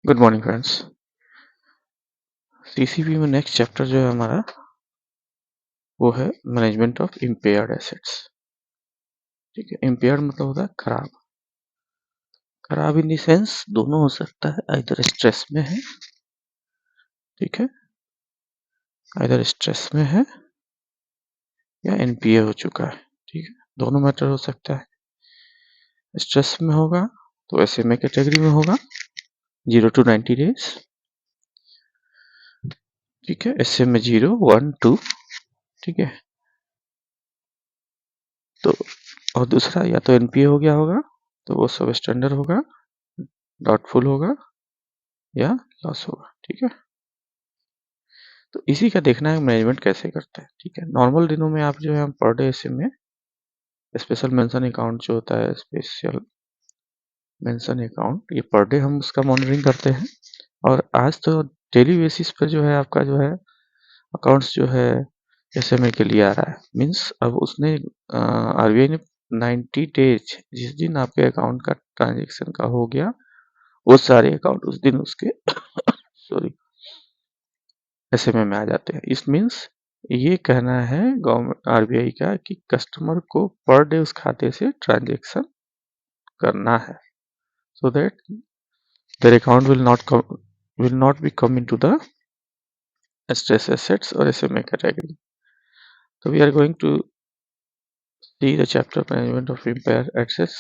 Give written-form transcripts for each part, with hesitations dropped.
Good morning friends. CCP में next chapter जो है हमारा वो है मैनेजमेंट ऑफ इम्पेयर्ड एसेट्स। ठीक है, इम्पेयर्ड मतलब होता है खराब। खराब इन द सेंस दोनों हो सकता है, इधर स्ट्रेस में है, ठीक है, इधर स्ट्रेस में है या एनपीए हो चुका है। ठीक है, दोनों मैटर हो सकता है। स्ट्रेस में होगा तो एसएमए कैटेगरी में होगा 0 to 90 डेज। ठीक है, एसएमए 0, 1, 2। ठीक है, तो और दूसरा या तो एनपीए हो गया होगा तो वो सब स्टैंडर्ड होगा, डाउटफुल होगा या लॉस होगा। ठीक है, तो इसी का देखना है मैनेजमेंट कैसे करता है। ठीक है, नॉर्मल दिनों में आप जो है हम पर डे में स्पेशल मेंशन अकाउंट जो होता है, स्पेशल मेंशन अकाउंट, ये पर डे हम उसका मॉनिटरिंग करते हैं। और आज तो डेली बेसिस पर जो है आपका जो है अकाउंट्स जो है एसएमए के लिए आ रहा है। मीन्स अब उसने आरबीआई ने 90 डेज जिस दिन आपके अकाउंट का ट्रांजेक्शन का हो गया वो सारे अकाउंट उस दिन उसके सॉरी एसएमए में आ जाते हैं। इस मीन्स ये कहना है गवर्नमेंट आरबीआई का कि कस्टमर को पर डे उस खाते से ट्रांजैक्शन करना है, so that their account will not become into the stress assets और एसएमए कैटेगरी। तो we are going to see the chapter management of impaired assets.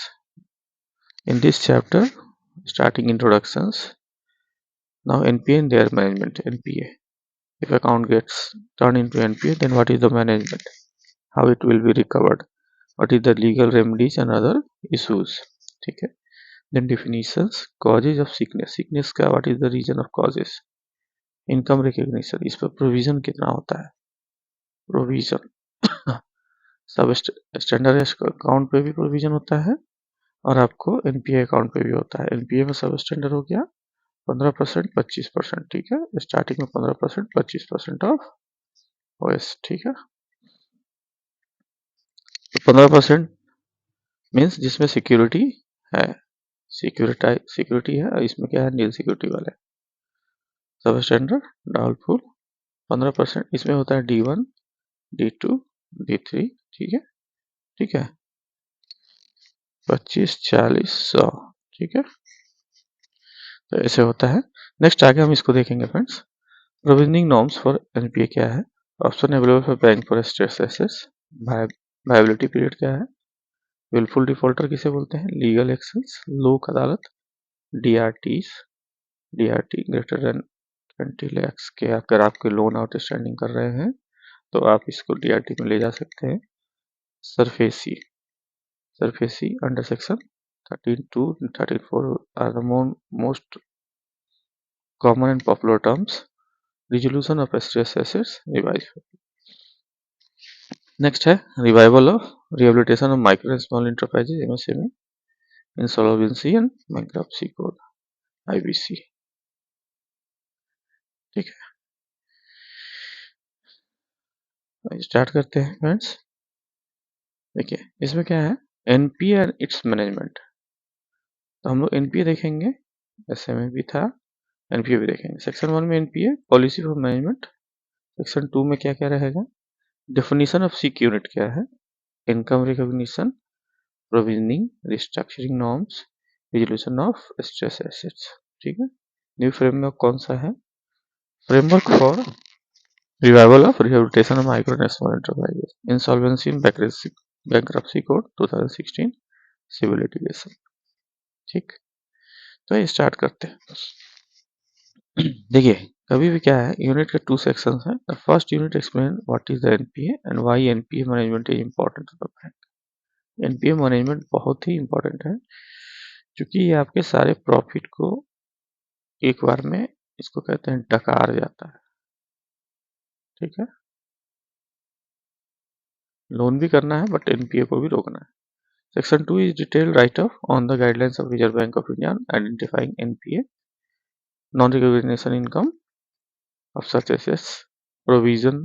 In this chapter, starting introductions, now NPA and their management. NPA, if account gets turned into NPA, then what is the management, how it will be recovered, what is the legal remedies and other issues. ठीक है, then definitions, causes of sickness, sickness का what is the reason of causes, income recognition, इस पर provision कितना होता है, provision सब standard account पे भी प्रोविजन होता है और आपको एनपीए अकाउंट पे भी होता है। एनपीए में सब स्टैंडर्ड हो गया 15%, 25%। ठीक है, स्टार्टिंग में 15%, 25% ऑफ ओएस। ठीक है, तो 15% मीन्स जिसमें सिक्योरिटी है, सिक्योरिटी है, इसमें क्या है, नील सिक्योरिटी वाले सब स्टैंडर्ड, डाउटफुल 15%। इसमें होता है D1, D2, D3। ठीक है, ठीक है, 25, 40, 100। ठीक है, तो ऐसे होता है। नेक्स्ट आगे हम इसको देखेंगे friends. Provisioning norms for NPA क्या है, option available for bank for stress assets, viability period क्या है, विलफुल डिफॉल्टर किसे बोलते हैं, लीगल एक्शंस, लोक अदालत, DRTs, DRT greater than 20 lakhs के अगर आपके लोन आउटस्टैंडिंग कर रहे हैं तो आप इसको डीआरटी में ले जा सकते हैं। SARFAESI, SARFAESI under section 13(2) and 13(4) are the most common and popular terms. Resolution of stress assets, revise. Next है revival of rehabilitation of micro and small enterprises, MSME, insolvency and bankruptcy code, IBC. ठीक है, start करते हैं friends. देखिए इसमें क्या है, NPA and it's management. तो हम लोग एनपीए देखेंगे, एसएमए भी था, एनपीए भी देखेंगे। सेक्शन 1 में NPA policy for management, section 2 में क्या क्या रहेगा, डेफिनेशन ऑफ सिक यूनिट क्या है, income recognition, provisioning, restructuring norms, resolution of stress assets. ठीक है, न्यू फ्रेमवर्क कौन सा है, framework for revival of rehabilitation of micro and small enterprises, insolvency and bankruptcy code 2016, civil litigation. ठीक, तो ये स्टार्ट करते हैं। देखिए कभी भी क्या है, यूनिट के 2 सेक्शंस हैं। The first unit explain what is the NPA and why NPA management is important to the bank. NPA management बहुत ही इंपॉर्टेंट है क्योंकि ये आपके सारे प्रॉफिट को एक बार में, इसको कहते हैं डकार जाता है। ठीक है, लोन भी करना है बट एनपीए को भी रोकना है। Section 2 is detailed write-up on the guidelines of Reserve Bank of India identifying NPA, non-recognition income of such assets, provision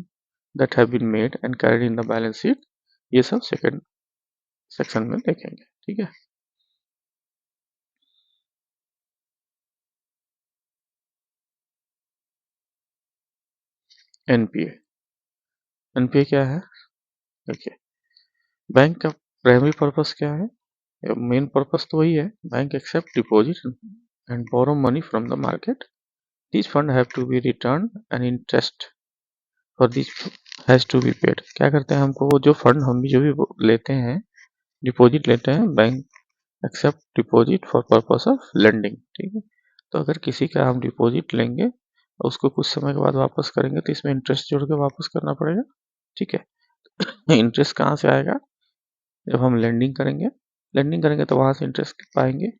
that have been made and carried in the balance sheet। ये सब second section में देखेंगे। ठीक है, NPA. NPA क्या है? देखिए, bank का प्राइमरी पर्पस क्या है? मेन पर्पस तो वही है, bank accept deposit and borrow money from the market. This fund have to be return and interest for this has to be paid. क्या करते हैं, हमको वो जो फंड हम भी जो भी लेते हैं, डिपॉजिट लेते हैं, bank accept deposit for purpose of lending. ठीक है, तो अगर किसी का हम डिपॉजिट लेंगे और उसको कुछ समय के बाद वापस करेंगे तो इसमें इंटरेस्ट जोड़ के वापस करना पड़ेगा। ठीक है, इंटरेस्ट कहाँ से आएगा? जब हम लेंडिंग करेंगे तो वहां से इंटरेस्ट पाएंगे।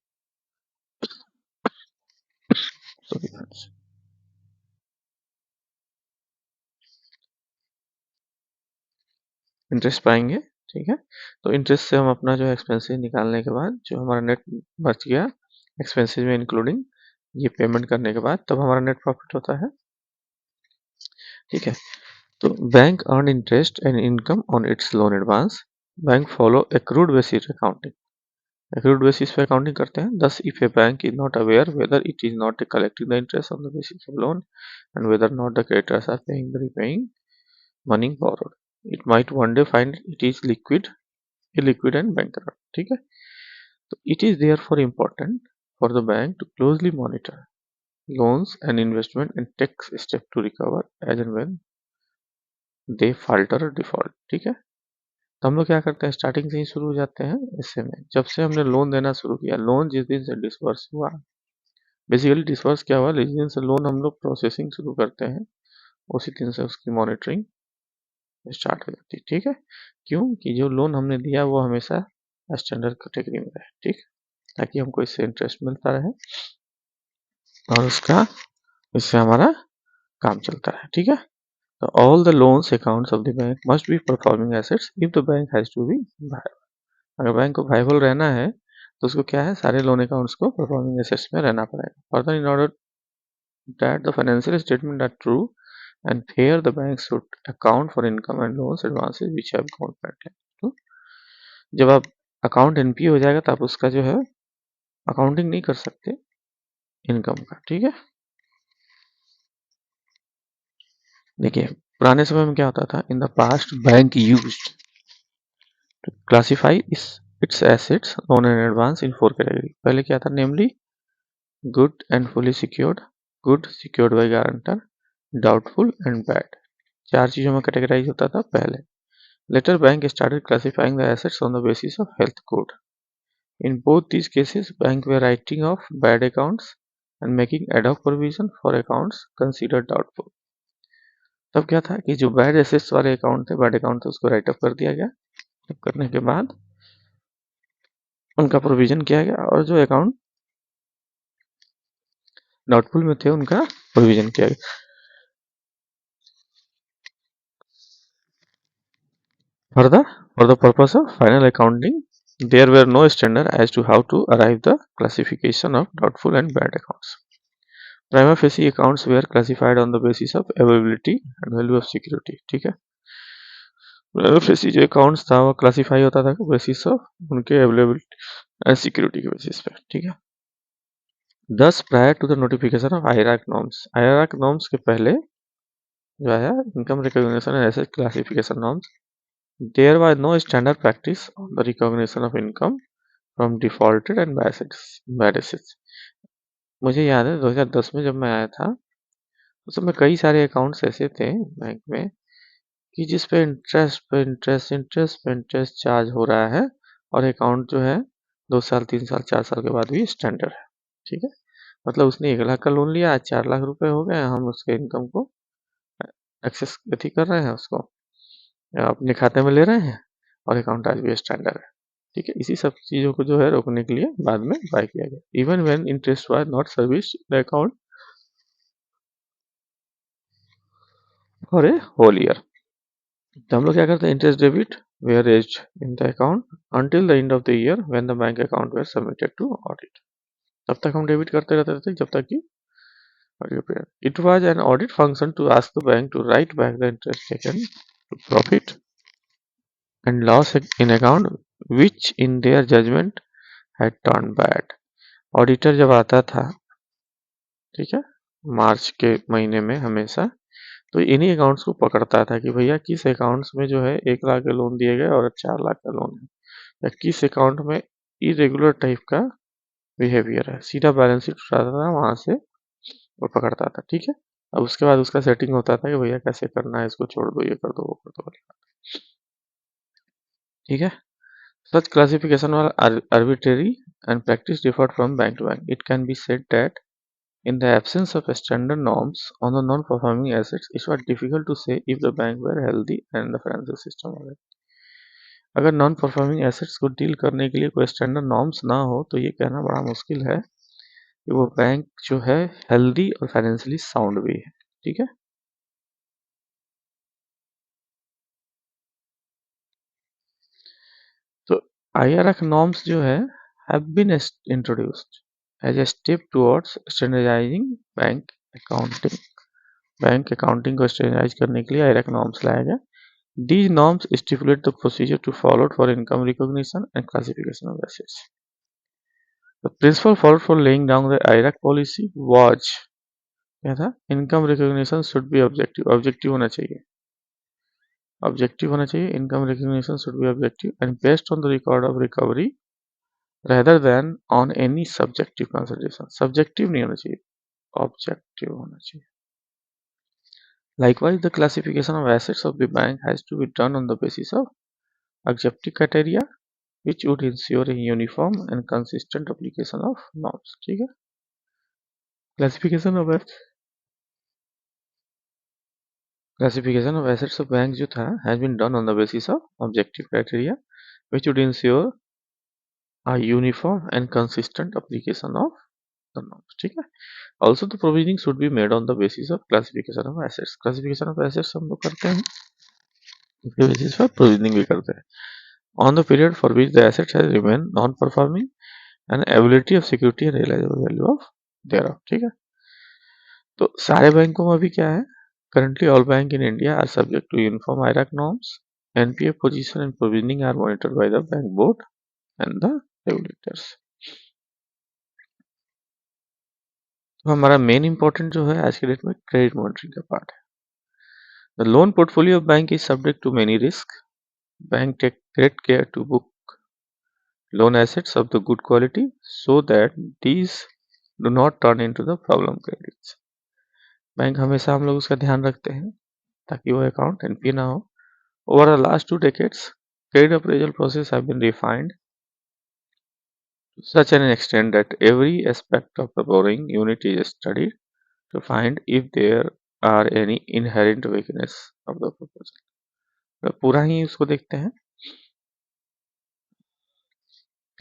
सॉरी फ्रेंड्स, इंटरेस्ट पाएंगे। ठीक है, तो इंटरेस्ट से हम अपना जो एक्सपेंसेस निकालने के बाद जो हमारा नेट बच गया एक्सपेंसेस में इंक्लूडिंग ये पेमेंट करने के बाद, तब हमारा नेट प्रॉफिट होता है। ठीक है, तो bank earn interest and income on its loan advance. Bank follow accrued basis accounting. Accrued basis पे अकाउंटिंग करते हैं। Thus if a bank is not aware whether it is not collecting the interest on the basis of loan and whether not the creditors are paying the repaying money borrowed, it might one day find it is illiquid and bankrupt. ठीक है, तो it is therefore important for the bank to closely monitor loans and investment and take steps to recover as and when they falter or default. ठीक है, तो हम लोग क्या करते हैं, स्टार्टिंग से ही शुरू हो जाते हैं ऐसे में। जब से हमने लोन देना शुरू किया, लोन जिस दिन से डिसवर्स हुआ, बेसिकली डिसवर्स क्या हुआ, जिस दिन से लोन हम लोग प्रोसेसिंग शुरू करते हैं उसी दिन से उसकी मॉनिटरिंग स्टार्ट हो जाती है। ठीक है, क्यों कि जो लोन हमने दिया वो हमेशा स्टैंडर्ड कैटेगरी में रहे। ठीक, ताकि हमको इससे इंटरेस्ट मिलता रहे और इससे हमारा काम चलता रहे। ठीक है, तो all the loans accounts of the bank must be performing assets if the bank has to be viable. अगर बैंक को वायबल रहना है तो उसको क्या है, सारे लोन अकाउंट्स को परफॉर्मिंग एसेट्स में रहना पड़ेगा। Further, in order that the financial statement are true and here the bank should account for income and loans advances which have gone bad. तो जब आप अकाउंट एनपीए हो जाएगा तो आप उसका जो है अकाउंटिंग नहीं कर सकते इनकम का। ठीक है, देखिए पुराने समय में क्या होता था, in the past bank used to classify its assets loan and advance in 4 category. पहले क्या था, namely good and fully secured, good secured by guarantor, doubtful and bad. 4 चीजों में कैटेगराइज होता था पहले। Later bank started classifying the assets on the basis of health code. In both these cases, bank were writing off bad accounts and making ad hoc provision for accounts considered doubtful. तब क्या था कि जो bad assets वाले account थे, bad account थे, उसको right of कर दिया गया। तब करने के बाद उनका प्रोविजन किया गया और जो अकाउंट डाउटफुल में थे उनका प्रोविजन किया गया। Further, for the purpose of final accounting, there were no standard as to how to arrive the classification of doubtful and bad accounts. Prima facie accounts were classified on the basis of availability and value of security. ठीक है, prima facie जो accounts था वो classify होता था basis of उनके availability and security के basis पे। ठीक है, thus prior to the notification of IRAC norms के पहले जो है income recognition and asset classification norms, there was no standard practice on the recognition of income from defaulted and bad assets. मुझे याद है 2010 में जब मैं आया था उस समय कई सारे अकाउंट्स ऐसे थे बैंक में कि जिस पे इंटरेस्ट चार्ज हो रहा है और अकाउंट जो है 2 साल 3 साल 4 साल के बाद भी स्टैंडर्ड है। ठीक है, मतलब उसने 1 लाख का लोन लिया, आज 4 लाख रुपए हो गए, हम उसके इनकम को एक्सेस अथी कर रहे हैं, उसको अपने खाते में ले रहे हैं और अकाउंट आज भी स्टैंडर्ड है। ठीक है, इसी सब चीजों को जो है रोकने के लिए बाद में बाय किया गया। Even when interest was not service the account for a whole year. तो हम लोग क्या करते हैं, interest debit were raised in the account until the end of the year when the bank account were submitted to audit. तब तक हम debit करते रहते थे जब तक कि it was an audit function to ask the bank to write back the interest taken to profit and loss in account which in their judgment had turn bad. Auditor जब आता था, ठीक है, मार्च के महीने में हमेशा, तो इन्हीं अकाउंट्स को पकड़ता था कि भैया किस अकाउंट्स में जो है 1 लाख का लोन दिया गया और 4 लाख का लोन है, या किस अकाउंट में इरेगुलर टाइप का बिहेवियर है। सीधा बैलेंस शीट उठाता था वहां से और पकड़ता था, ठीक है। अब उसके बाद उसका सेटिंग होता था कि भैया कैसे करना है, इसको छोड़ दो, ये कर दो, वो कर दो, ठीक है। Such classification are arbitrary and practice differed from bank to bank. It can be said that in the absence of standard norms on the non-performing assets, it was difficult to say if the bank were healthy and the financial system was. अगर non performing assets को deal करने के लिए कोई standard norms ना हो तो ये कहना बड़ा मुश्किल है कि वो बैंक जो है हेल्दी और फाइनेंशियली साउंड भी है, ठीक है। तो IRF norms जो है have been introduced as a step towards standardizing bank accounting. Bank accounting को स्टैंडर्डाइज करने के लिए IRAC norms लाया गया। These norms stipulate the procedure to follow for income recognition and classification of assets. The principle followed for laying down the IRAC policy was क्या था, income recognition should be objective, objective होना चाहिए, objective होना चाहिए, income recognition should be objective and based on the record of recovery rather than on any subjective consideration. Subjective नहीं होना चाहिए, objective होना चाहिए. Likewise, the classification of assets of the bank has to be done on the basis of objective criteria, which would ensure a uniform and consistent application of norms. ठीक है. Classification of assets of banks जो था has been done on the basis of objective criteria, which would ensure a uniform and consistent application of the norms. ठीक है. Also the provisioning should be made on the basis of classification of assets. Classification of assets हम लोग करते हैं, उसके basis पर provisioning भी करते हैं. On the period for which the assets has remained non-performing and ability of security and realizable value of thereof. ठीक है. तो सारे बैंकों में अभी क्या है, currently all bank in India are subject to uniform IRAC norms. NPA position and provisioning are monitored by the bank board and the regulators. तो हमारा मेन इंपॉर्टेंट जो है आज के डेट में क्रेडिट मॉनिटरिंग का पार्ट है. The loan portfolio of bank is subject to many risks. Bank take great care to book loan assets of the good quality so that these do not turn into the problem credits. Bank हमेशा हम लोग उसका ध्यान रखते हैं ताकि वो account NPA ना हो. Over the last 2 decades, credit appraisal process have been refined to such an extent that every aspect of the borrowing unit is studied to find if there are any inherent weakness of the proposal. तो पूरा ही उसको देखते हैं.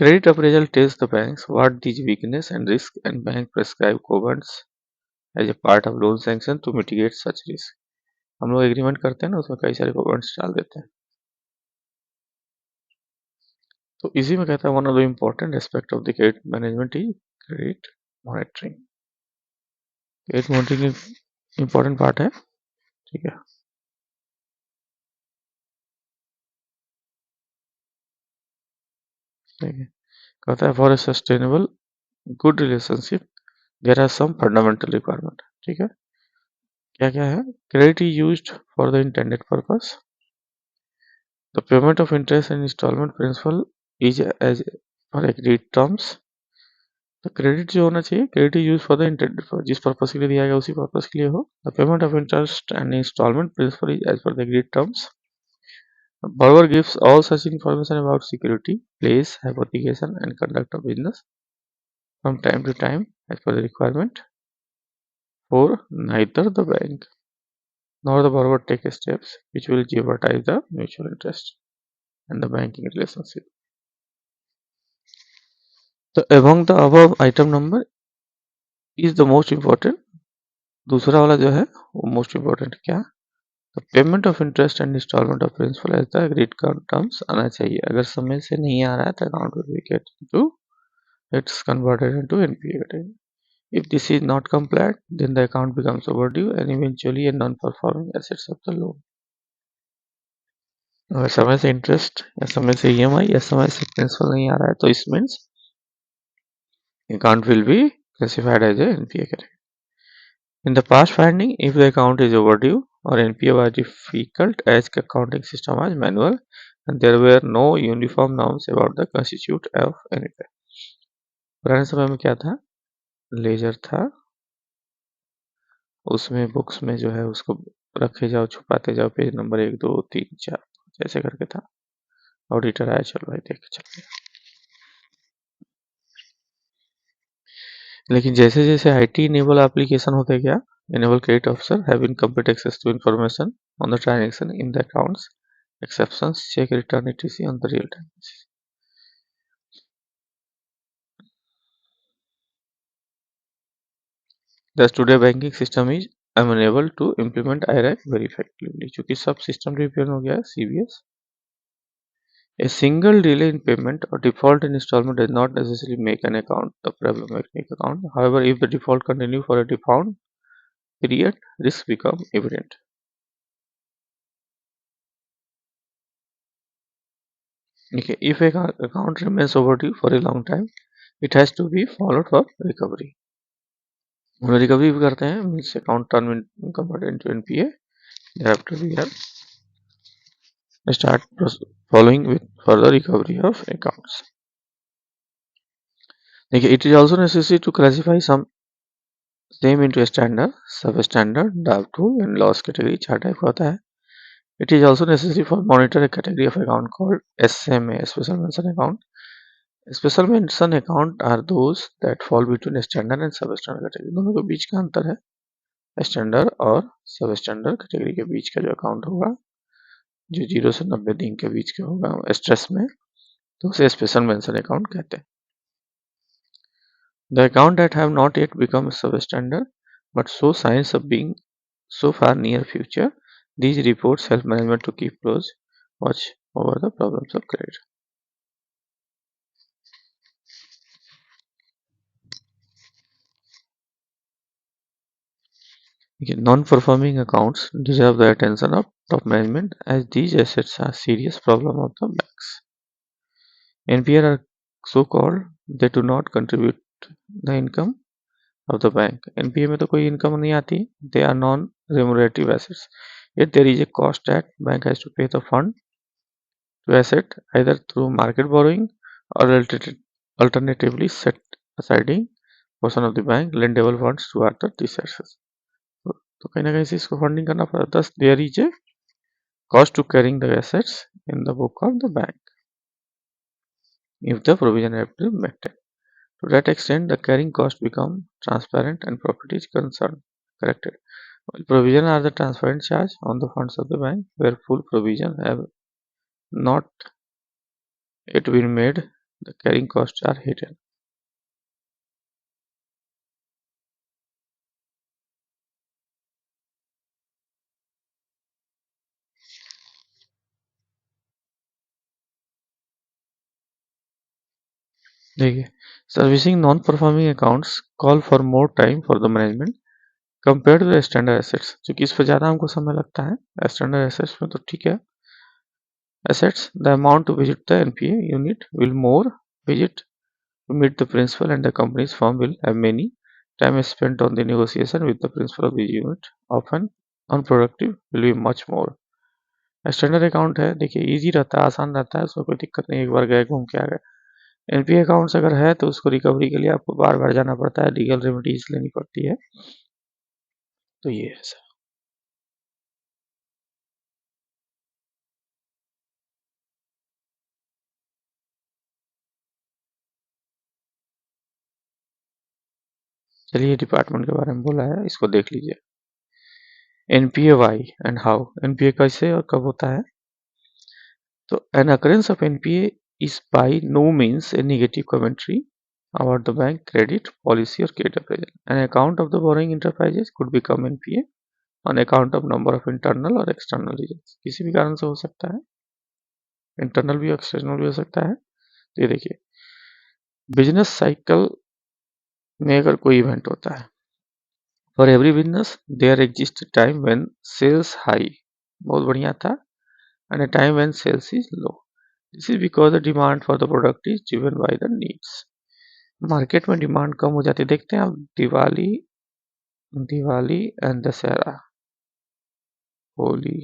Credit appraisal tells the banks what these weakness and risk and bank prescribe covenants as a part of loan sanction to mitigate such risk. हम लोग agreement करते हैं ना, उसमें कई सारे covenants डाल देते हैं. तो इसी में कहता है one of the important aspect of the credit management is credit monitoring. Credit monitoring important part है, ठीक है. ठीक है. कहता है for a sustainable good relationship there are some fundamental requirement. ठीक है. क्या क्या है? Credit is used for the intended purpose. The payment of interest and installment principal is as for agreed terms. तो क्रेडिट जो होना चाहिए, credit is use for the intended, जिस पर्पस के लिए दिया गया उसी पर्पस के लिए हो. The payment of interest and installment principal is as per the agreed terms. Borrower gives all such information about security, place, hypothecation, and conduct of business from time to time as per the requirement. For neither the bank nor the borrower take steps which will jeopardize the mutual interest and the banking relationship. So among the above item number is the most important. दूसरा वाला जो है वो most important क्या? The payment of interest and installment of principal as the agreed terms आना चाहिए. अगर समय से नहीं आ रहा है तो account will be get into, it's converted into NPA category. If this is not complied, then the account becomes overdue and eventually a non-performing assets of the loan. अगर समय से इंटरेस्ट या समय से EMI या समय से प्रिंसिपल नहीं आ रहा है तो इस means account will be classified as a NPA category. In the past finding, if the account is overdue और NPA was difficult as accounting system was manual and there were no uniform norms about the constitute of NPA. पुराने समय में क्या था, laser था, उसमें books में जो है उसको रखे जाओ, छुपाते जाओ, पेज नंबर 1 2 3 4 ऐसे करके था। ऑडिटर आया, चलो भाई देख के चलते हैं। लेकिन जैसे जैसे IT इनेबल एप्लीकेशन होते गया, enable credit officer having complete access to information on the transaction in the accounts, exceptions, check, return, etc. on the real time basis. Thus today banking system is unable to implement IRAC very effectively. चूंकि सब system repair हो गया है CBS. A single delay in payment or default in installment does not necessarily make an account a problematic account. However, if the default continue for a default period, risks become evident. Okay, if a account remains overdue for a long time, it has to be followed for recovery. हम recovery भी करते हैं, means account turn converted into NPA. Thereafter we have start following with further recovery of accounts. देखिए, it is also necessary to classify some same into standard, substandard, doubtful and loss category. 4 type का होता है. It is also necessary for monitor a category of account called SMA, special mention account. Special mention account are those that fall between standard and substandard category. दोनों के बीच का अंतर है, standard और substandard category के बीच का जो अकाउंट होगा, जो 0 से 90 दिन के बीच का होगा स्ट्रेस में, तो उसे स्पेशल मेंशन अकाउंट कहते हैं. The account that have not yet become substandard but show signs of being so far near future, these reports help management to keep close watch over the problems of credit. Non-performing accounts deserve the attention of top management as these assets are serious problem of the banks. NPA are so called they do not contribute the income of the bank. NPA में तो कोई income नहीं आती. They are non-remunerative assets. Yet there is a cost that bank has to pay the fund to asset either through market borrowing or alternatively set aside portion of the bank lendable funds toward these assets. तो कहीं ना कहीं से इसको funding करना पड़ता है. Thus there is a cost to carrying the assets in the book of the bank if the provision have to be maintained. To that extent, the carrying cost become transparent and profit is concerned corrected. While provision are the transparent charge on the funds of the bank, where full provision have not yet been made, the carrying costs are hidden. देखिए, servicing non-performing accounts call for more time for the management compared to the standard assets. क्योंकि इस पर ज़्यादा हमको समय लगता है. Standard assets में तो ठीक है. Assets, the amount to visit the NPA unit will more visit to meet the principal and the company's firm will have many time spent on the negotiation with the principal of the unit, often unproductive will be much more. Standard account है, देखिए easy रहता है, आसान रहता है, उसमें कोई दिक्कत नहीं, एक बार गए घूम के आ गए. एनपीए अकाउंट्स अगर है तो उसको रिकवरी के लिए आपको बार बार जाना पड़ता है, लीगल रेमेडीज लेनी पड़ती है. तो ये है सर. चलिए डिपार्टमेंट के बारे में बोला है, इसको देख लीजिए. NPA why and how. NPA कैसे और कब होता है. तो an occurrence of NPA is by no means a negative commentary about the bank credit policy or credit appraisal. An account of the borrowing enterprises could become NPA on account of number of internal or external reasons. किसी भी कारण से हो सकता है, internal भी external भी हो सकता है. तो ये देखिए, बिजनेस साइकिल में अगर कोई इवेंट होता है, for every business there exist time when sales high, बहुत बढ़िया था, and a time when sales is low. This is because the demand for the product is driven by the needs. Market में demand कम हो जाती है. देखते हैं आप दिवाली एंड दशहरा, होली,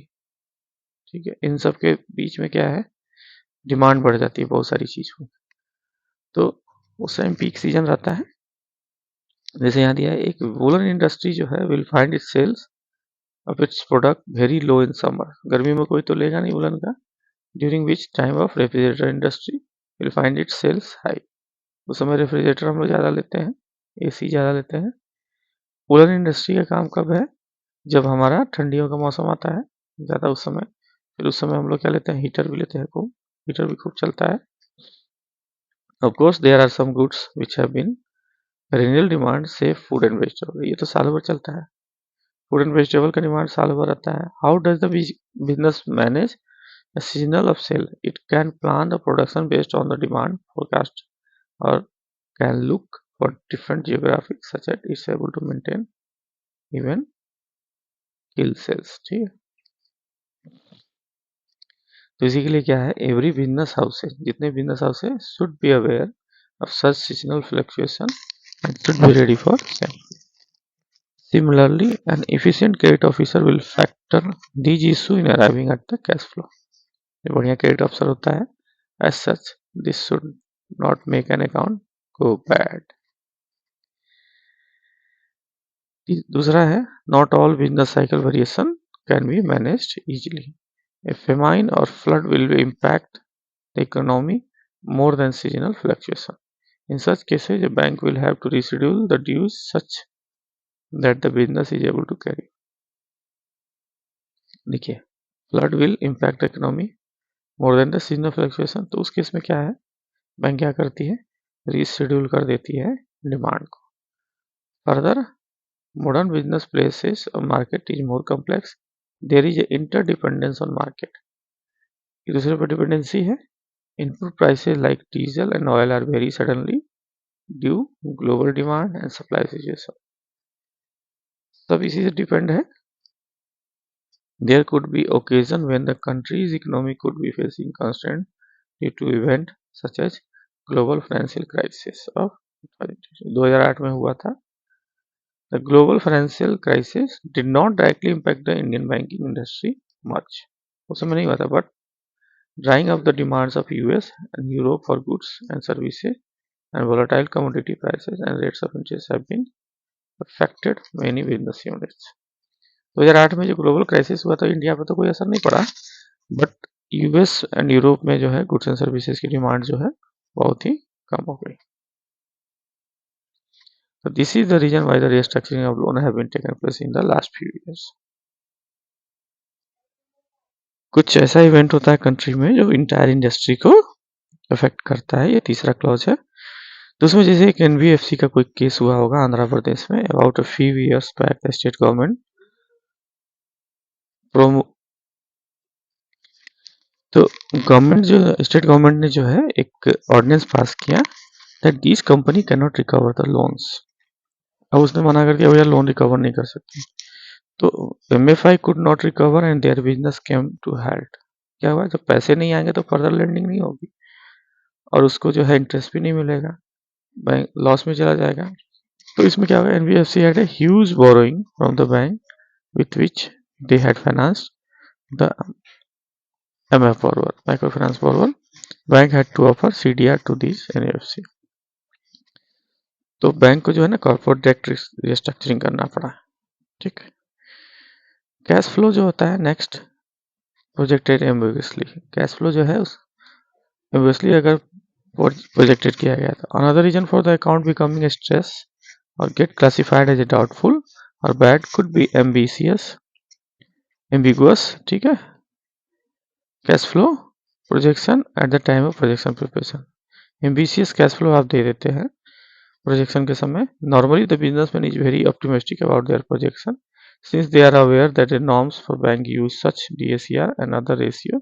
ठीक है, इन सब के बीच में क्या है, डिमांड बढ़ जाती है बहुत सारी चीज़ों, तो उस टाइम पीक सीजन रहता है। जैसे यहाँ दिया है, एक वूलन इंडस्ट्री जो है will find it sales of its product very low in summer, गर्मी में कोई तो लेगा नहीं वूलन का, during which time of refrigerator industry will find it sales high, उस समय रेफ्रिजरेटर हम लोग ज़्यादा लेते हैं, एसी ज़्यादा लेते हैं। वूलन इंडस्ट्री का काम कब है, जब हमारा ठंडियों का मौसम आता है ज़्यादा उस समय, फिर उस समय हम लोग क्या लेते हैं, हीटर भी लेते हैं, खूब हीटर भी खूब चलता है। Of course there are some goods which have been perennial demand say food and vegetable, ये तो साल भर चलता है, फूड एंड वेजिटेबल का डिमांड साल भर रहता है। How does the business manage a seasonal upsell? It can plan the production based on the demand forecast or can look for different geographics such that it's able to maintain even kill sales, ठीक है। तो इसी के लिए क्या है, every business houses, जितने business houses should be aware of such seasonal fluctuation and should be ready for sale. Similarly, an efficient credit officer will factor these issues in arriving at the cash flow. ये बढ़िया credit officer होता है, as such this should not make an account go bad. दूसरा है, not all business cycle variation can be managed easily. A famine or flood will impact the economy more than seasonal fluctuation. In such cases, a bank will have to reschedule the dues such that the business is able to carry. देखिए, flood will impact the economy more than the seasonal fluctuation, तो उस case में क्या है, bank क्या करती है, reschedule कर देती है डिमांड को। Further, modern business places or market is more complex. There is a interdependence on market. एक दूसरे पर डिपेंडेंसी है। Input prices like diesel and oil are very suddenly due global demand and supply situation. सब इसी से depend है। There could be occasion when the country's economy could be facing constraint due to event such as global financial crisis of 2008 में हुआ था। The global financial crisis did not directly impact the Indian banking industry much. उस समय नहीं हुआ था, but drying up the demands of US and Europe for goods and services and volatile commodity prices and rates of interest have been affected many business units. 2008 में जो global crisis हुआ था, India पर तो कोई असर नहीं पड़ा, बट यूएस एंड यूरोप में जो है गुड्स एंड सर्विसेज की डिमांड जो है बहुत ही कम हो गई। So this is the reason why the restructuring of loan have been taken place in the last few years. कुछ ऐसा इवेंट होता है कंट्री में जो इंटायर इंडस्ट्री को अफेक्ट करता है, ये तीसरा क्लॉज है। तो उसमें जैसे एक एनबीएफसी का कोई केस हुआ होगा आंध्र प्रदेश में, about a few years back the state government तो गवर्नमेंट जो स्टेट गवर्नमेंट ने जो है एक ऑर्डिनेंस पास किया that this company can not recover the loans. अब उसने मना कर दिया भैया लोन रिकवर नहीं कर सकती, तो MFI could not recover and their business came to halt. क्या हुआ, जब पैसे नहीं आएंगे तो फर्दर लेंडिंग नहीं होगी और उसको जो है इंटरेस्ट भी नहीं मिलेगा, बैंक लॉस में चला जाएगा। तो इसमें क्या होगा, NBFC had a huge borrowing from the bank with which they had financed the MF borrower, microfinance borrower. Bank had to offer CDR to these NBFC. तो बैंक को जो है ना कॉर्पोरेट डेट रिस्ट्रक्चरिंग करना पड़ा, ठीक है। कैश फ्लो जो होता है next projected ambiguously, cash flow जो है उस एम्बिगुअसली अगर प्रोजेक्टेड किया गया था। Another reason for the account becoming stress और get classified as a doubtful और बैड कुड बी एम्बिगुअस, ठीक है। Cash flow projection at the time of projection preparation, ambitious cash flow आप दे देते हैं प्रोजेक्शन के समय। Normally the businessman is very optimistic about their projection since they are aware that the norms for bank use such DSCR and other ratio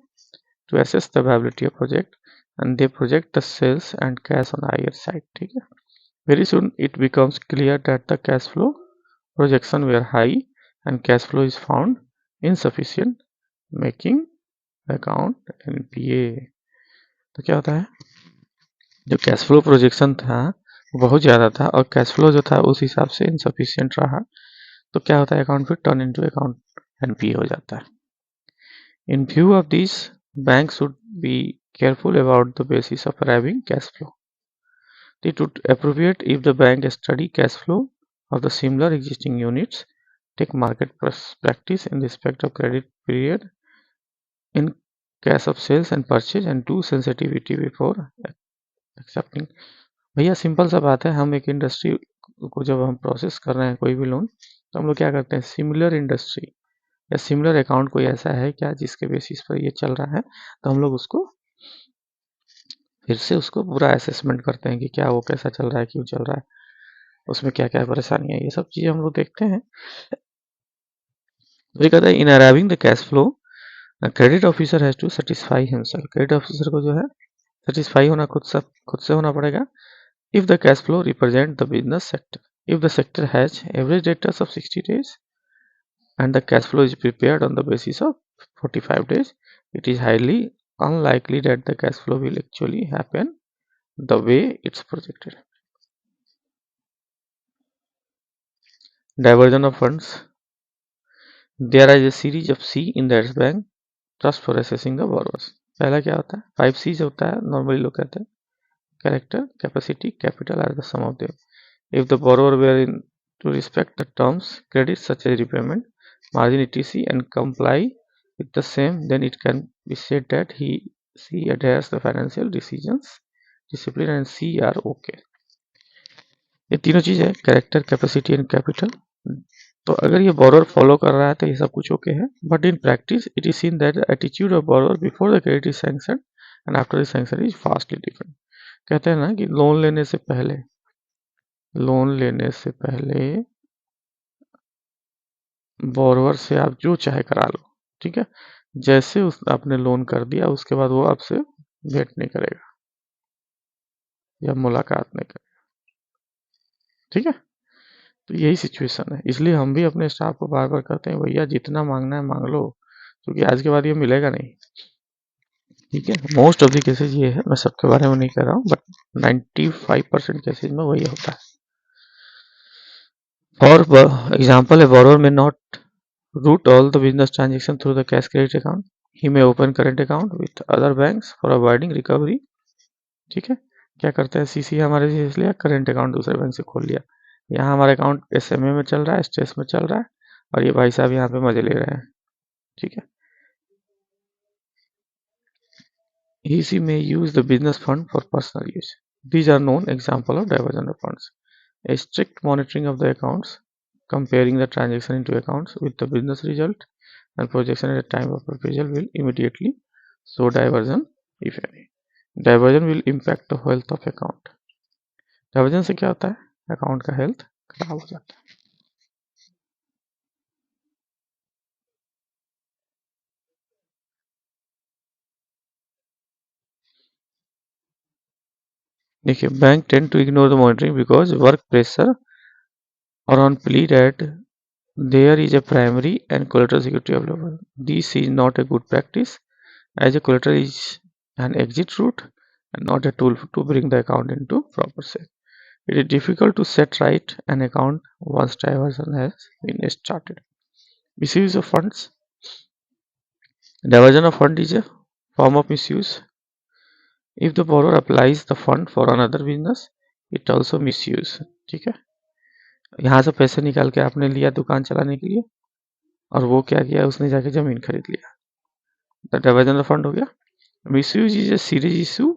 to assess the viability of project and they project the sales and cash on higher side, ठीक है। Very soon it becomes clear that the cash flow projection were high and cash flow is found insufficient making account NPA। तो क्या होता है, जो cash flow projection था बहुत ज़्यादा था और कैश फ्लो जो था उस हिसाब से इनसफिशिएंट रहा, तो क्या होता है, अकाउंट फिर टर्न इनटू अकाउंट NPA हो जाता है। In view of this, banks should be careful about the basis of arriving cash flow. It would appropriate if the bank study cash flow of the similar existing units, take market practice in respect of credit period in case of sales and purchase, and do sensitivity before accepting. भैया simple सा बात है, हम एक industry को जब हम process कर रहे हैं कोई भी लोन, तो हम लोग क्या करते हैं, सिमिलर इंडस्ट्री या सिमिलर अकाउंट कोई ऐसा है क्या जिसके बेसिस पर ये चल रहा है, तो हम लोग उसको फिर से उसको पूरा असेसमेंट करते हैं कि क्या वो कैसा चल रहा है, क्यों चल रहा है, उसमें क्या क्या परेशानियां, ये सब चीज़ें हम लोग देखते हैं। तो ये कहता है in arriving the cash flow credit officer has to satisfy himself. Credit officer को जो है सेटिस्फाई होना खुद से होना पड़ेगा। If the cash flow represent the business sector, if the sector has average debtors of 60 days and the cash flow is prepared on the basis of 45 days, it is highly unlikely that the cash flow will actually happen the way it's projected. Diversion of funds. There is a series of C in that bank trust for assessing the borrowers. पहला क्या होता है, 5 C's होता है, normally लोग कहते हैं character, capacity, capital are the some of them. If the borrower were in to respect the terms, credits such as repayment, margin, etc., and comply with the same, then it can be said that she adheres the financial decisions, discipline, and C are okay. ये तीनों चीज है, character, capacity and capital. तो अगर ये borrower follow कर रहा है तो ये सब कुछ ओके है, but in practice it is seen that attitude of borrower before the credit is sanction and after the sanction is fastly different. कहते हैं ना कि लोन लेने से पहले बोरोअर से आप जो चाहे करा लो, ठीक है, जैसे आपने लोन कर दिया उसके बाद वो आपसे भेंट नहीं करेगा या मुलाकात नहीं करेगा, ठीक है. तो यही सिचुएशन है, इसलिए हम भी अपने स्टाफ को बार बार कहते हैं भैया जितना मांगना है मांग लो, क्योंकि आज के बाद ये मिलेगा नहीं, ठीक है. मोस्ट ऑफ द केसेज ये है, मैं सबके बारे में नहीं कह रहा हूँ, बट 95% केसेज में वही होता है. फॉर एग्जाम्पल, ए बोरोअर में not route all the business transaction through the cash credit account. He may open current account with other banks for avoiding recovery. ठीक है, क्या करते हैं, सीसी हमारे से इसलिए करंट अकाउंट दूसरे बैंक से खोल लिया, यहाँ हमारा अकाउंट एसएमए में चल रहा है, स्ट्रेस में चल रहा है, और ये भाई साहब यहाँ पे मजे ले रहे हैं, ठीक है. He may use the business fund for personal use. These are known example of diversion of funds. A strict monitoring of the accounts, comparing the transaction into accounts with the business result and projection at the time of proposal will immediately show diversion, if any. Diversion will impact the health of account. Diversion से क्या होता है, account का health खराब हो जाता है. देखिए, bank tend to ignore the monitoring because work pressure और on plea that there is a primary and collateral security available. This is not a good practice, as a collateral is an exit route and not a tool to bring the account into proper shape. It is difficult to set right an account once diversion has been started. Misuse of funds. Diversion of fund is a form of misuse. If the borrower applies the fund for another business, it also misuse. ठीक है, यहाँ से पैसे निकाल के आपने लिया दुकान चलाने के लिए, और वो क्या किया, उसने जाके जमीन खरीद लिया, तो डाइवर्जन ऑफ फंड हो गया. Misuse is a serious issue.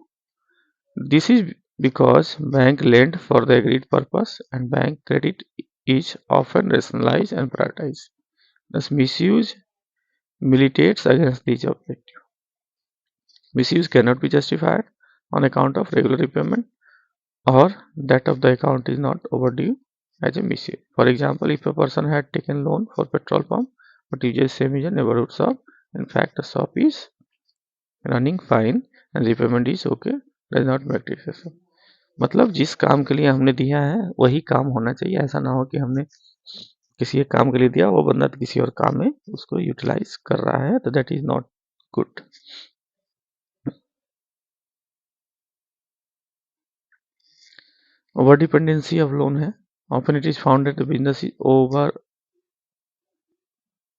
This is because bank lend for the agreed purpose and bank credit is often rationalized and prioritized. Thus, misuse militates against these objectives. Misuse cannot be justified on account of regular repayment or that of the account is not overdue as a misuse. For example, if a person had taken loan for petrol pump but uses same as a neighborhood shop, in fact the shop is running fine and repayment is okay, does not make it excessive. मतलब जिस काम के लिए हमने दिया है वही काम होना चाहिए, ऐसा ना हो कि हमने किसी एक काम के लिए दिया, वो बंदा किसी और काम में उसको यूटिलाइज कर रहा है, तो that is not good. Over dependency of loan है. Often it is found that the business is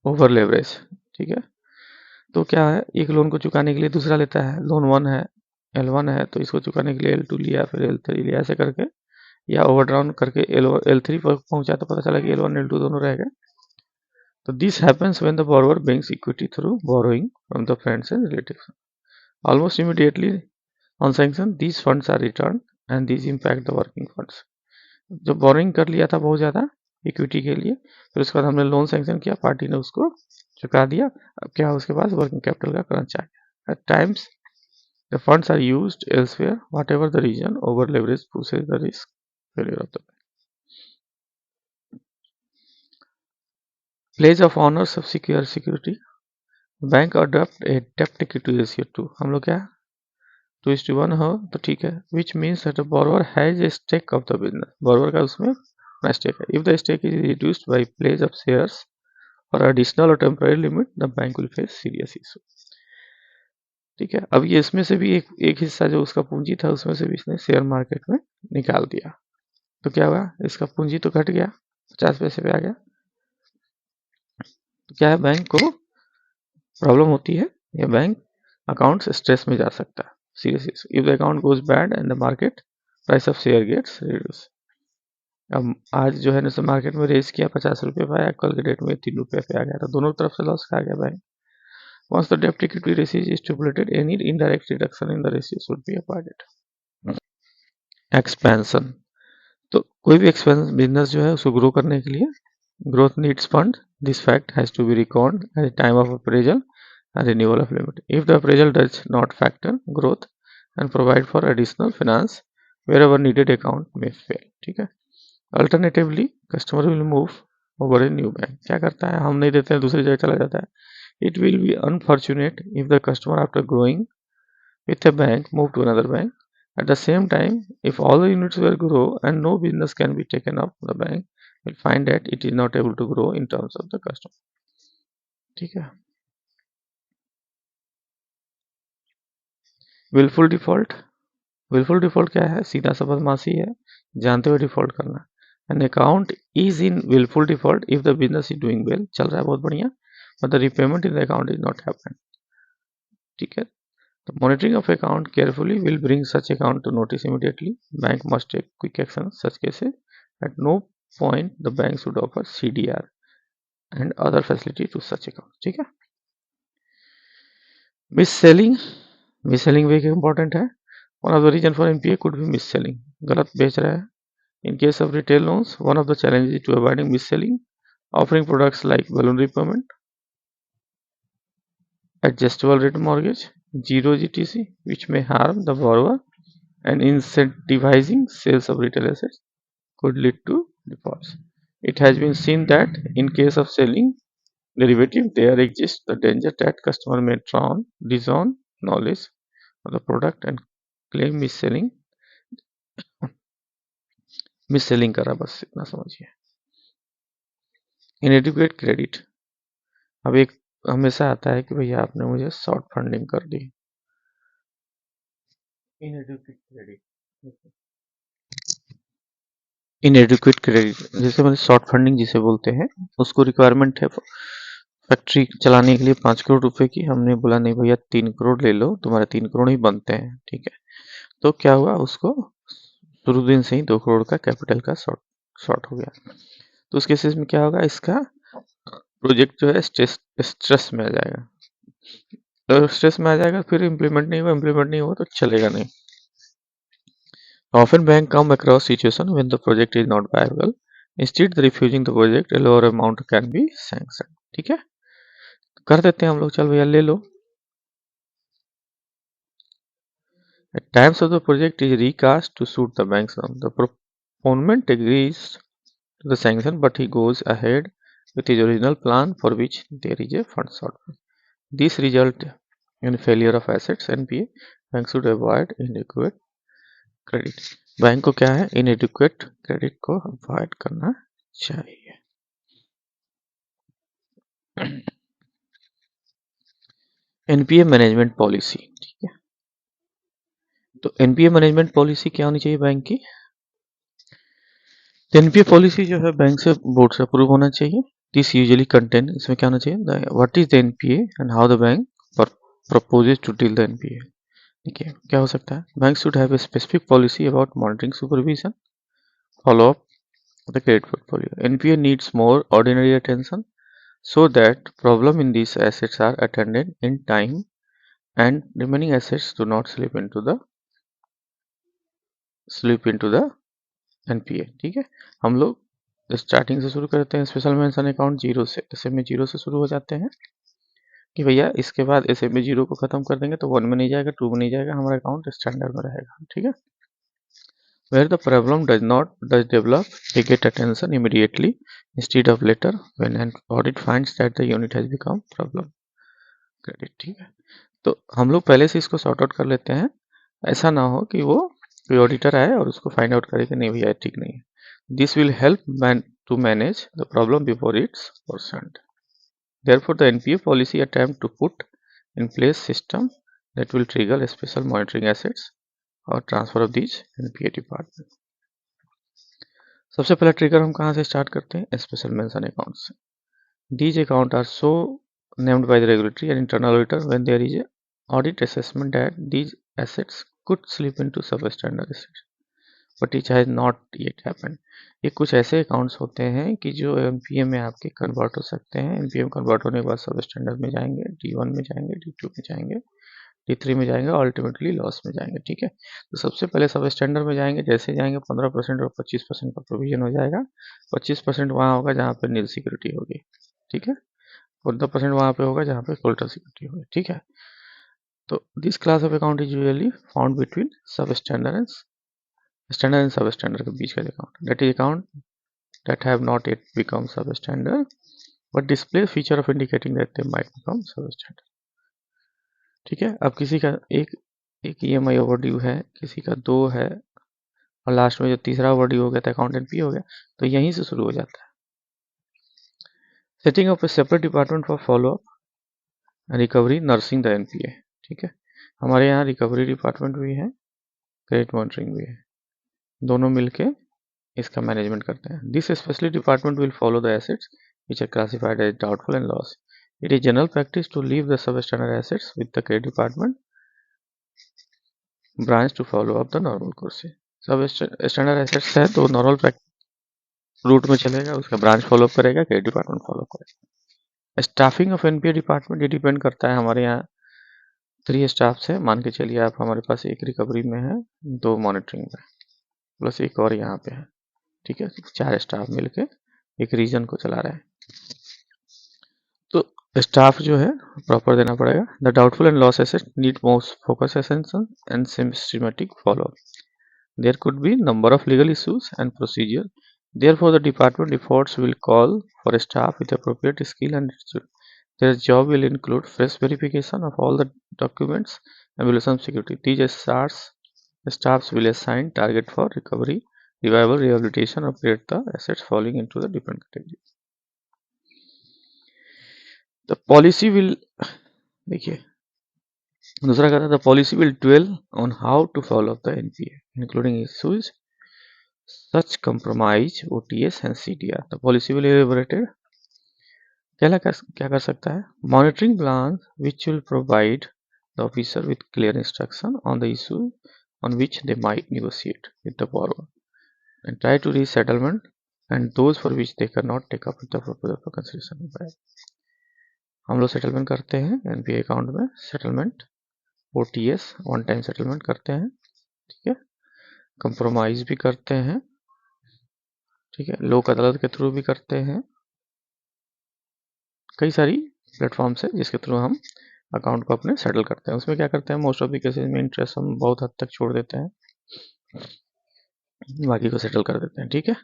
over leverage. ठीक है, तो क्या है, एक लोन को चुकाने के लिए दूसरा लेता है, लोन 1 है, L1 है, तो इसको चुकाने के लिए L2 लिया, फिर L3 लिया, ऐसे करके, या ओवरड्राउन करके L3 पर पहुंचा तो पता चला कि L1 L2 दोनों रह गए। तो this happens when the borrower brings equity through borrowing from the friends and relatives. Almost immediately on sanction, these funds are returned and these impact the working funds. जो बोरिंग कर लिया था बहुत ज़्यादा इक्विटी के लिए, फिर उसके बाद हमने लोन सैंक्शन किया, पार्टी ने उसको चुका दिया, अब क्या उसके पास वर्किंग कैपिटल का क्रंच आ गया। At times the funds are used elsewhere whatever the reason, over leverage pushes the risk failure of the bank. Pledge of owners of secure security, bank adopt a डेप्ट equity ratio 2, हम लोग क्या 2:1 हो तो ठीक है, which means that borrower has a stake of the business, borrower का उसमें अपना स्टेक है। If the stake is reduced by pledge of shares और एडिशनल और temporary limit, the bank will face serious issue. ठीक है, अब ये इसमें से भी एक हिस्सा जो उसका पूंजी था उसमें से भी इसने शेयर मार्केट में निकाल दिया, तो क्या हुआ, इसका पूंजी तो घट गया, 50 पैसे पे आ गया। तो क्या है, बैंक को प्रॉब्लम होती है, या बैंक अकाउंट स्ट्रेस में जा सकता है, serious issue. If the account goes bad and the market price of share gets reduce. अब आज जो है ना मार्केट में रेस किया, 50 रुपये पे आया, कल के डेट में 3 रुपये पे आ गया, तो दोनों तरफ से लॉस खा गया bank. Once the debt equity ratio is stipulated, any indirect reduction in the ratio should be avoided. Expansion, तो कोई भी एक्सपेंस बिजनेस जो है उसको ग्रो करने के लिए growth needs fund, this fact has to be record at the time of appraisal and renewal of limit. If the appraisal does not factor growth and provide for additional finance wherever needed, account may fail. ठीक है, alternatively customer will move over a new bank. क्या करता है, हम नहीं देते हैं, दूसरी जगह चला जाता है। It will be unfortunate if the customer after growing with a bank move to another bank. At the same time, if all the units will grow and no business can be taken up, the bank will find that it is not able to grow in terms of the customer. ठीक है, wilful default, wilful default क्या है, सीधा सा बदमाशी है, जानते हुए डिफॉल्ट करना। An account is in wilful default if the business is doing well, चल रहा है बहुत बढ़िया, but the repayment in the account is not happen. ठीक है, तो monitoring of account carefully will bring such account to notice immediately, bank must take quick action such cases, at no point the bank should offer CDR and other facility to such account. ठीक है, miss selling, miss selling भी एक important है। One of the reason for NPA could be mis selling, गलत बेच रहा है। In case of retail loans, one of the challenges is to avoiding mis-selling, offering products like balloon repayment, adjustable rate mortgage, zero GTC, which may harm the borrower, and incentivizing sales of retail assets could lead to defaults. It has been seen that in case of selling derivative, there exists the danger that customer may disown knowledge of the product and claim mis-selling करा, बस इतना समझिए। इनएडिक्वेट credit, अब एक हमेशा आता है कि भैया आपने मुझे शॉर्ट फंडिंग कर दी, इनएडिक्वेट क्रेडिट, इनएडिक्वेट क्रेडिट जैसे मतलब शॉर्ट फंडिंग जिसे बोलते हैं, उसको रिक्वायरमेंट है फैक्ट्री चलाने के लिए 5 करोड़ रुपए की, हमने बोला नहीं भैया 3 करोड़ ले लो, तुम्हारे 3 करोड़ ही बनते हैं। ठीक है, तो क्या हुआ, उसको शुरू दिन से ही 2 करोड़ का कैपिटल का शॉर्ट हो गया, तो उस केसेस में क्या होगा, इसका प्रोजेक्ट जो है स्ट्रेस में आ जाएगा, तो स्ट्रेस में आ जाएगा, फिर इम्प्लीमेंट नहीं हुआ तो चलेगा नहीं। Often bank come across situation when the project is not viable. Instead of refusing the project, a lower amount can be sanctioned. ठीक है, कर देते हैं हम लोग, चल भैया ले लो। At times of the project is recast to suit the bank's norm. The proponent agrees to the sanction, but he goes ahead with his original plan for which there is a fund shortfall. This result in failure of assets NPA. Bank should avoid inadequate credit, bank को क्या है, इनएडिक्वेट credit को avoid करना चाहिए। NPA management policy, ठीक है, तो NPA management policy क्या होनी चाहिए बैंक की, एनपीए पॉलिसी जो है बैंक से बोर्ड से अप्रूव होना चाहिए। दिस यूजुअली कंटेन, इसमें क्या होना चाहिए, what is the NPA and how the bank proposes to deal the NPA. देखिए क्या हो सकता है, bank should have a specific policy about monitoring, supervision, follow up the credit portfolio. NPA needs more ordinary attention so that problem in these assets are attended in time and remaining assets do not slip into the NPA. ठीक है, हम लोग starting से शुरू करते हैं। Special mention account zero से, SMA zero से शुरू हो जाते हैं कि भैया इसके बाद एसएमए जीरो को खत्म कर देंगे तो 1 में नहीं जाएगा, 2 में नहीं जाएगा, हमारा अकाउंट स्टैंडर्ड में रहेगा। ठीक है, where the problem does develop, they get attention immediately instead of later when an audit finds that the unit has become problem credit. ठीक है, तो हम लोग पहले से इसको सॉर्ट आउट कर लेते हैं, ऐसा ना हो कि वो कोई ऑडिटर आए और उसको फाइंड आउट करे कि नहीं भैया ठीक नहीं है। This will help to manage the problem before it's worsened. Therefore, the NPA policy attempt to put in place system that will trigger a special monitoring assets or transfer of these NPA department. सबसे पहला trigger हम कहाँ से start करते हैं, special mention account से। These accounts are so named by the regulatory and internal auditor when there is a audit assessment that these assets could slip into substandard assets, but it has not yet happened. ये कुछ ऐसे accounts होते हैं कि जो NPA में आपके convert हो सकते हैं। एनपीए में कन्वर्ट होने के बाद सब स्टैंडर्ड में जाएंगे, D1 में जाएंगे, D2 में जाएंगे, D3 में जाएंगे, अल्टीमेटली लॉस में जाएंगे। ठीक है, तो सबसे पहले सब स्टैंडर्ड में जाएंगे, जैसे जाएंगे 15% और 25% का प्रोविजन हो जाएगा। 25% वहाँ होगा जहाँ पे नील सिक्योरिटी होगी। ठीक है, 15% वहाँ पे होगा जहाँ पे कोल्टर सिक्योरिटी होगी। ठीक है, तो this class of account is usually found between सब स्टैंडर्ड एंड सब स्टैंडर्ड के बीच का account, that is account that have not yet become substandard but display feature of indicating that they might become substandard. ठीक है, अब किसी का एक EMI ओवरड्यू है, किसी का 2 है और लास्ट में जो तीसरा ओवरड्यू हो गया था अकाउंट एनपी हो गया, तो यहीं से शुरू हो जाता है। Setting up A separate department for follow up recovery nursing the NPA. ठीक है, हमारे यहाँ रिकवरी डिपार्टमेंट भी है, क्रेडिट मॉनिटरिंग भी है, दोनों मिलके इसका मैनेजमेंट करते हैं। This specially department will follow the assets which are classified as doubtful and loss. It is general practice to leave the substandard assets with the credit department branch to follow up the normal course. substandard assets है तो normal route में चलेगा, उसका branch follow करेगा, credit department follow करेगा। Staffing of NPA department ये depend करता है, हमारे यहाँ 3 स्टाफ है, मान के चलिए आप, हमारे पास एक रिकवरी में है, 2 मॉनिटरिंग में, प्लस एक और यहाँ पे है। ठीक है, 4 स्टाफ मिलके एक रीजन को चला रहे हैं, तो स्टाफ जो है प्रॉपर देना पड़ेगा। The doubtful and loss asset need most focus attention and systematic follow. There could be number of legal issues and procedure, therefore the department efforts will call for a staff with appropriate skill and their job will include fresh verification of all the documents and evaluation security. These staffs will assign target for recovery, revival, rehabilitation or create the assets falling into the different category. The policy will, देखिए दूसरा कहता है the policy will dwell on how to follow up the NPA including issues such compromise, OTS and CDR. The policy will elaborated क्या कर सकता है, monitoring plans which will provide the officer with clear instruction on the issue on which they might negotiate with the borrower and try to reach settlement and those for which they cannot take up the proposal for consideration. हम लोग settlement करते हैं NPA account में, settlement OTS one time settlement करते हैं। ठीक है, compromise भी करते हैं। ठीक है, लोक अदालत के थ्रू भी करते हैं। कई सारी प्लेटफॉर्म्स है जिसके थ्रू हम अकाउंट को अपने सेटल करते हैं। उसमें क्या करते हैं, मोस्ट ऑफ द केसेस में इंटरेस्ट हम बहुत हद तक छोड़ देते हैं, बाकी को सेटल कर देते हैं। ठीक है,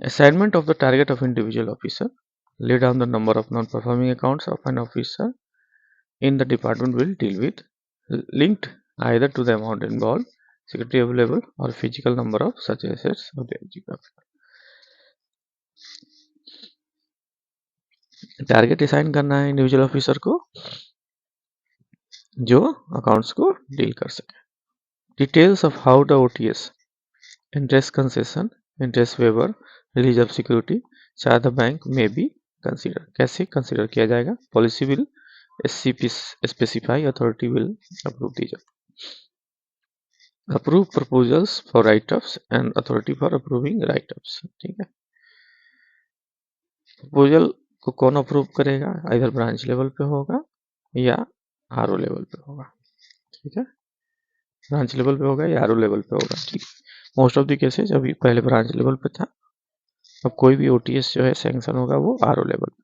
assignment of the target of individual officer, lay down the number of non-performing accounts of an officer in the department will deal with, linked either to the amount involved, security available or physical number of such assets of the geographical. Target assign करना है individual officer को जो accounts को deal कर सके। Details of how the OTS, interest concession, interest waiver, release of security चाहे the bank में be consider, कैसे कंसीडर किया जाएगा। Policy will specify authority will approve the approve proposals for write-ups and authority for approving write-ups। ठीक है, proposal को कौन approve करेगा, इधर ब्रांच लेवल पे होगा या आरओ लेवल पे होगा। ठीक है, ब्रांच लेवल पे होगा या आरओ लेवल पे होगा। ठीक, मोस्ट ऑफ द केसेज अभी पहले ब्रांच लेवल पे था, अब कोई भी ओटीएस जो है सैंक्शन होगा वो आरओ लेवल पे।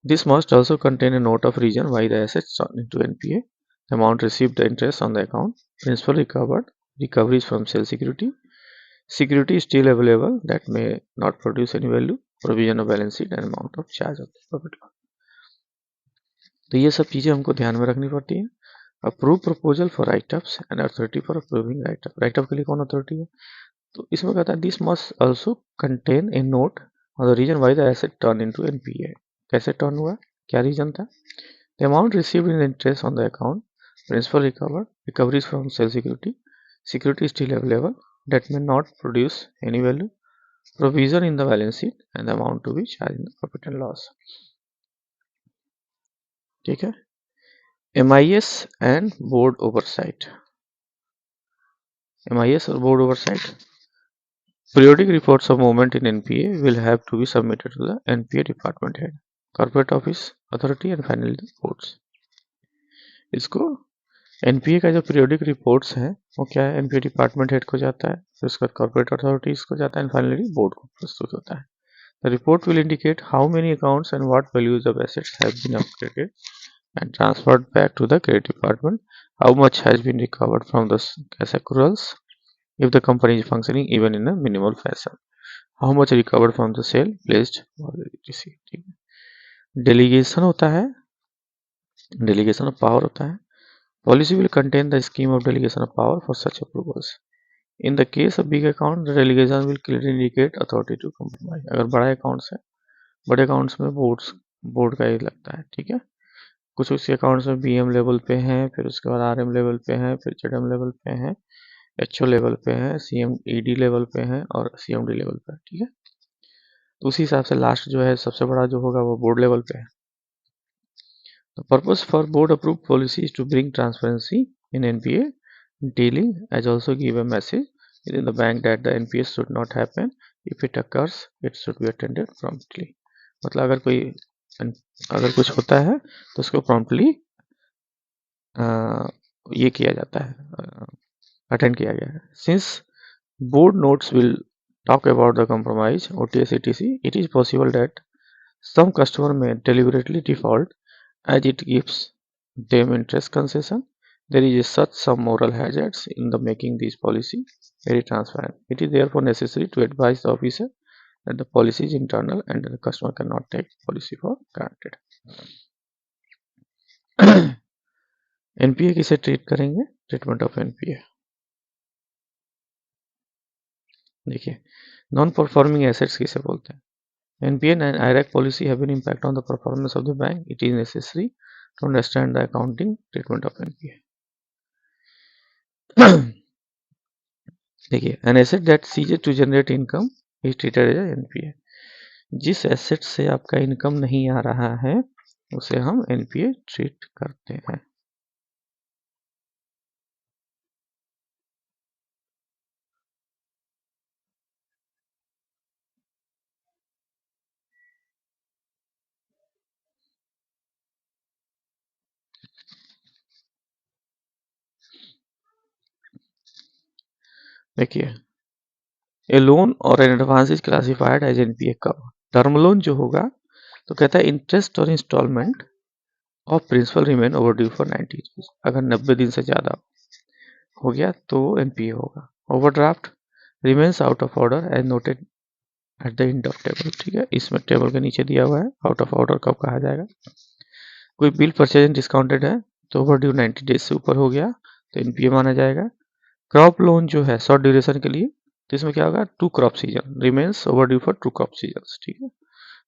This must also contain a note of reason why the assets into NPA, the amount received, the interest on the account, principal recovered, recoveries from sale security, security still available that may not produce any value, provision of balance sheet and amount of charge of the profit loss। तो ये सब चीजें हमको ध्यान में रखनी पड़ती है। Approve proposal for write ups and authority for approving write up. Write up के लिए कौन अथॉरिटी है, तो इसमें कहता है this must also contain a note on the reason why the asset turn into NPA. कैसे टर्न हुआ, क्या रीजन था, the amount received in interest on the account, principal recovered, recoveries from sale security, security still available that may not produce any value, provision in the balance sheet and the amount to be charged in the profit and loss। ठीक है, MIS and board oversight। MIS और board oversight, periodic reports of movement in NPA will have to be submitted to the NPA department head, corporate office, authority and finally the boards। इसको NPA का जो periodic reports हैं वो क्या है, NPA department head को जाता है, फिर उसके बाद कॉर्पोरेट अथॉरिटीज को जाता है एंड फाइनली बोर्ड को प्रस्तुत होता है। The report will indicate how many accounts and what values of assets have been upgraded and transferred back to the credit department, how much has been recovered from the cash accruals if the company is functioning even in a minimal fashion, how much recovered from the sale placed etc। ठीक है, delegation होता है, delegation of power होता है। Policy will contain the scheme of delegation of power for such approvals. In the case of big account, the delegation will clearly indicate authority to compromise। अगर बड़ा accounts है, बड़े accounts में board का ही लगता है। ठीक है, कुछ उसके अकाउंट्स में बीएम लेवल पे हैं, फिर उसके बाद आरएम लेवल पे हैं, फिर जेडएम लेवल पे हैं, एचओ लेवल पे हैं, सीएमईडी लेवल पे हैं और सीएमडी लेवल पे है। ठीक है, तो उसी हिसाब से लास्ट जो है सबसे बड़ा जो होगा वो बोर्ड लेवल पे है। The purpose for board approved policy is to bring transparency in NPA dealing, as also give a message within the bank that the NPA should not happen. If it occurs, it should be attended promptly। मतलब अगर कुछ होता है तो उसको promptly ये किया जाता है, अटेंड किया गया है। Since board notes will talk about the compromise OTS etc, it is possible that some customer may deliberately default as it gives them interest concession. There is such some moral hazards in the making this policy very transparent. It is therefore necessary to advise the officer that the policy is internal and the customer cannot take policy for granted। NPA किसे treat करेंगे, treatment of NPA. देखिए, non performing assets किसे बोलते हैं। NPA and IRAC policy have an impact on the performance of the bank. It is necessary to understand the accounting treatment of NPA। देखिए, an asset that ceases to generate income is treated as NPA। जिस asset से आपका income नहीं आ रहा है उसे हम NPA treat करते हैं। देखिए, ए लोन और an advance is classified as NPA कब, टर्म लोन जो होगा तो कहता है इंटरेस्ट और इंस्टॉलमेंट और principal remain overdue for 90 days, अगर 90 दिन से ज़्यादा हो गया तो NPA होगा। Overdraft remains out of order as noted at the end of table. ठीक है, इसमें टेबल के नीचे दिया हुआ है आउट ऑफ ऑर्डर कब कहा जाएगा। कोई बिल परचेज डिस्काउंटेड है तो ओवरड्यू 90 डेज से ऊपर हो गया तो NPA माना जाएगा। क्रॉप लोन जो है शॉर्ट ड्यूरेशन के लिए तो इसमें क्या होगा, two crop season remains overdue for two crop season. ठीक है,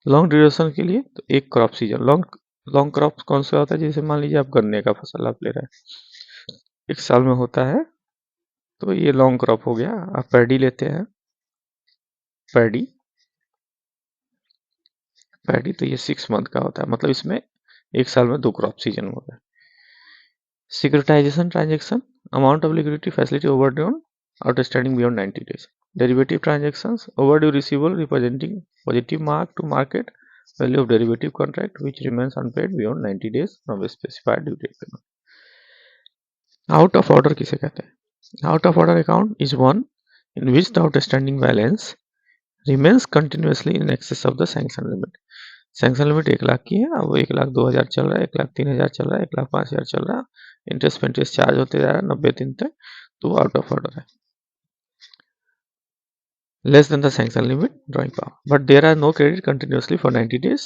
लॉन्ग ड्यूरेशन के लिए तो एक क्रॉप सीजन। लॉन्ग क्रॉप कौन सा होता है, जैसे मान लीजिए आप गन्ने का फसल आप ले रहे हैं, एक साल में होता है तो ये लॉन्ग क्रॉप हो गया। आप पैडी लेते हैं, पैडी पैडी तो ये 6 मंथ का होता है, मतलब इसमें 1 साल में 2 क्रॉप सीजन होता है। Securitization transaction, amount of liquidity facility overdrawn, outstanding beyond 90 days. Derivative transactions, overdue receivable representing positive mark to market value of derivative contract which remains unpaid beyond 90 days from a specified due date payment. Out of order किसे कहते हैं? Out of order account is one in which the outstanding balance remains continuously in excess of the sanction limit. Sanction limit 1 lakh की है, अब वो 1 लाख 2,000 चल रहा है, 1 लाख 3,000 चल रहा है, 1 लाख 5,000 चल रहा है, इंटरेस्ट चार्ज होते जा रहा है 90 दिन तक, तो वो आउट ऑफ ऑर्डर है। Less than the sanction limit drawing power, but there are no credit continuously for 90 days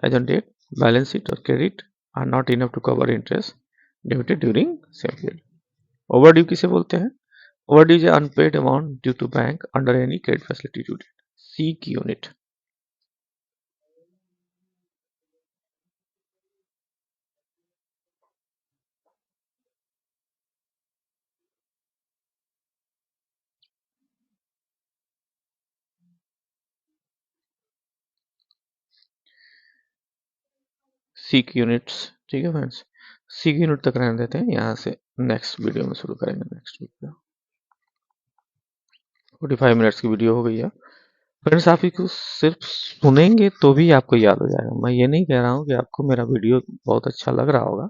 as on date, balance sheet और credit are not enough to cover interest debited during same period. Overdue किसे बोलते हैं? Overdue is unpaid amount due to bank under any credit facility due date. Sick unit, sick units, ठीक है friends. Seek unit तक रहने देते हैं, यहाँ से नेक्स्ट वीडियो में शुरू करेंगे। नेक्स्ट वीडियो 45 मिनट्स की वीडियो हो गई है फ्रेंड्स। आप इसको सिर्फ सुनेंगे तो भी आपको याद हो जाएगा। मैं ये नहीं कह रहा हूँ कि आपको मेरा वीडियो बहुत अच्छा लग रहा होगा,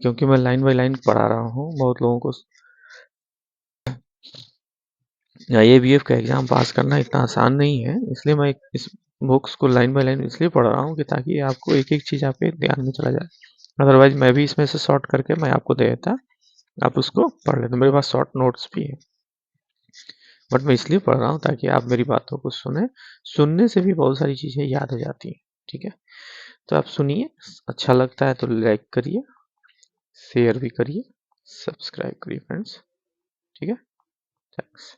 क्योंकि मैं लाइन बाय लाइन पढ़ा रहा हूँ। बहुत लोगों को ABF का एग्ज़ाम पास करना इतना आसान नहीं है, इसलिए मैं इस बुक्स को लाइन बाय लाइन इसलिए पढ़ रहा हूँ कि ताकि आपको एक-एक चीज़ आपके ध्यान में चला जाए। अदरवाइज़ मैं भी इसमें से शॉर्ट करके मैं आपको दे देता, आप उसको पढ़ लेते। मेरे पास शॉर्ट नोट्स भी हैं, बट मैं इसलिए पढ़ रहा हूँ ताकि आप मेरी बातों को सुनें। सुनने से भी बहुत सारी चीज़ें याद हो जाती हैं, ठीक है? तो आप सुनिए, अच्छा लगता है तो लाइक करिए, शेयर भी करिए, सब्सक्राइब करिए फ्रेंड्स, ठीक है? थैंक्स।